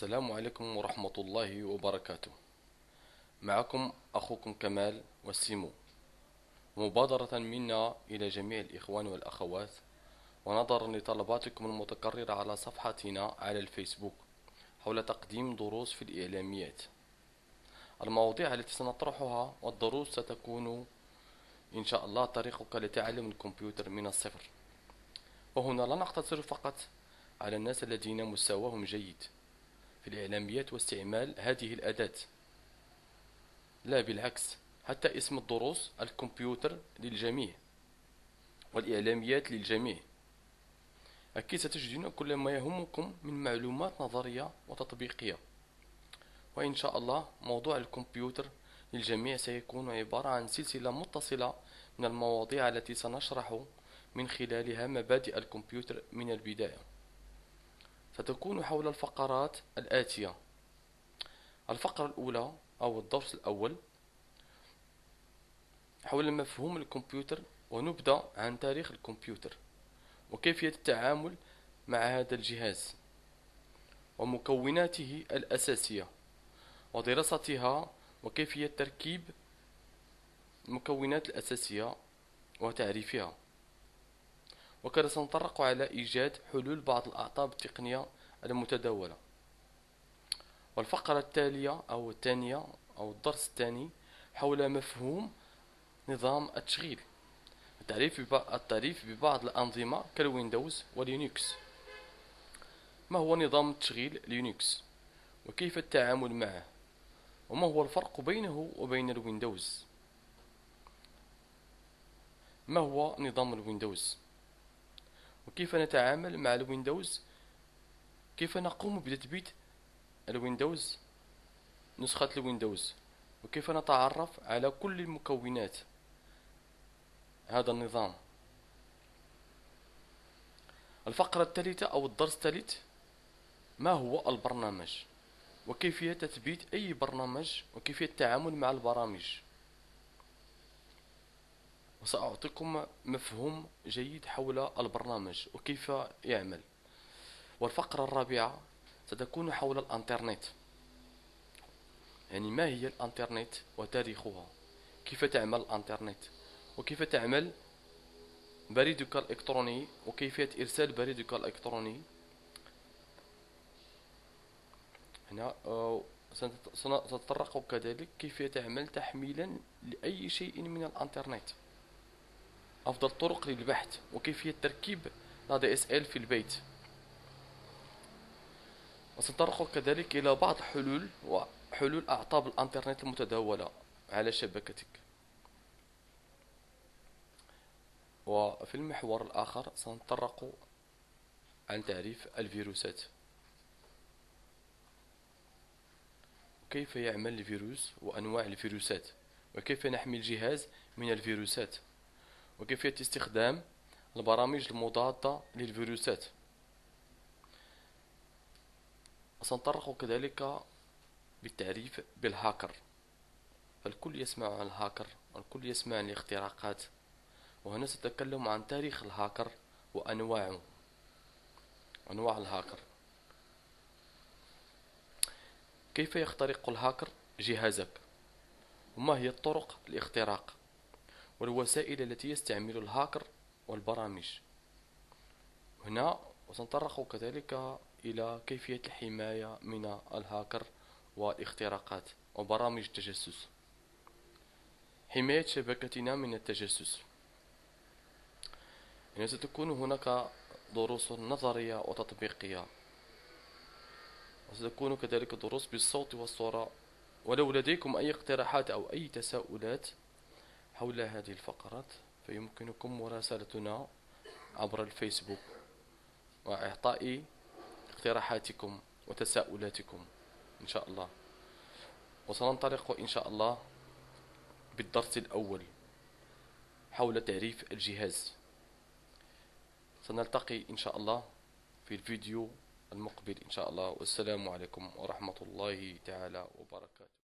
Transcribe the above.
السلام عليكم ورحمة الله وبركاته. معكم أخوكم كمال والسيمو، مبادرة منا إلى جميع الإخوان والأخوات، ونظرا لطلباتكم المتكررة على صفحتنا على الفيسبوك حول تقديم دروس في الإعلاميات. المواضيع التي سنطرحها والدروس ستكون إن شاء الله طريقك لتعلم الكمبيوتر من الصفر. وهنا لا نقتصر فقط على الناس الذين مستواهم جيد في الإعلاميات واستعمال هذه الأداة، لا بالعكس، حتى اسم الدروس الكمبيوتر للجميع والإعلاميات للجميع. أكيد ستجدون كل ما يهمكم من معلومات نظرية وتطبيقية. وإن شاء الله موضوع الكمبيوتر للجميع سيكون عبارة عن سلسلة متصلة من المواضيع التي سنشرح من خلالها مبادئ الكمبيوتر من البداية. ستكون حول الفقرات الآتية: الفقرة الأولى أو الدرس الأول حول مفهوم الكمبيوتر، ونبدأ عن تاريخ الكمبيوتر وكيفية التعامل مع هذا الجهاز ومكوناته الأساسية ودراستها وكيفية تركيب المكونات الأساسية وتعريفها. وكذا سنتطرق على إيجاد حلول بعض الأعطاب التقنية المتداولة. والفقرة التالية أو الثانية أو الدرس الثاني حول مفهوم نظام التشغيل، التعريف ببعض الأنظمة كالويندوز ولينكس. ما هو نظام التشغيل لينكس وكيف التعامل معه، وما هو الفرق بينه وبين الويندوز؟ ما هو نظام الويندوز وكيف نتعامل مع الويندوز؟ كيف نقوم بتثبيت الويندوز، نسخة الويندوز، وكيف نتعرف على كل المكونات هذا النظام. الفقرة الثالثة أو الدرس الثالث: ما هو البرنامج وكيفية تثبيت أي برنامج وكيفية التعامل مع البرامج، وسأعطيكم مفهوم جيد حول البرنامج وكيف يعمل. والفقرة الرابعة ستكون حول الانترنت، يعني ما هي الانترنت وتاريخها، كيف تعمل الانترنت وكيف تعمل بريدك الإلكتروني وكيفية إرسال بريدك الإلكتروني. هنا سنتطرق كذلك كيف تعمل تحميلا لأي شيء من الانترنت، أفضل طرق للبحث، وكيفية تركيب ADSL في البيت. وسنتطرق كذلك إلى بعض حلول أعطاب الانترنت المتداولة على شبكتك. وفي المحور الآخر سنتطرق عن تعريف الفيروسات، كيف يعمل الفيروس وأنواع الفيروسات، وكيف نحمي الجهاز من الفيروسات، وكيفية استخدام البرامج المضادة للفيروسات. سنتطرق كذلك بالتعريف بالهاكر، فالكل يسمع عن الهاكر والكل يسمع عن الاختراقات، وهنا سنتكلم عن تاريخ الهاكر وأنواع الهاكر، كيف يخترق الهاكر جهازك، وما هي الطرق الاختراق والوسائل التي يستعمل الهاكر والبرامج. هنا وسنتطرق كذلك إلى كيفية الحماية من الهاكر والاختراقات وبرامج التجسس، حماية شبكتنا من التجسس. يعني ستكون هناك دروس نظرية وتطبيقية، وستكون كذلك دروس بالصوت والصورة. ولو لديكم أي اقتراحات أو أي تساؤلات حول هذه الفقرات فيمكنكم مراسلتنا عبر الفيسبوك وإعطاء اقتراحاتكم وتساؤلاتكم إن شاء الله. وسننطلق إن شاء الله بالدرس الأول حول تعريف الجهاز. سنلتقي إن شاء الله في الفيديو المقبل إن شاء الله، والسلام عليكم ورحمة الله تعالى وبركاته.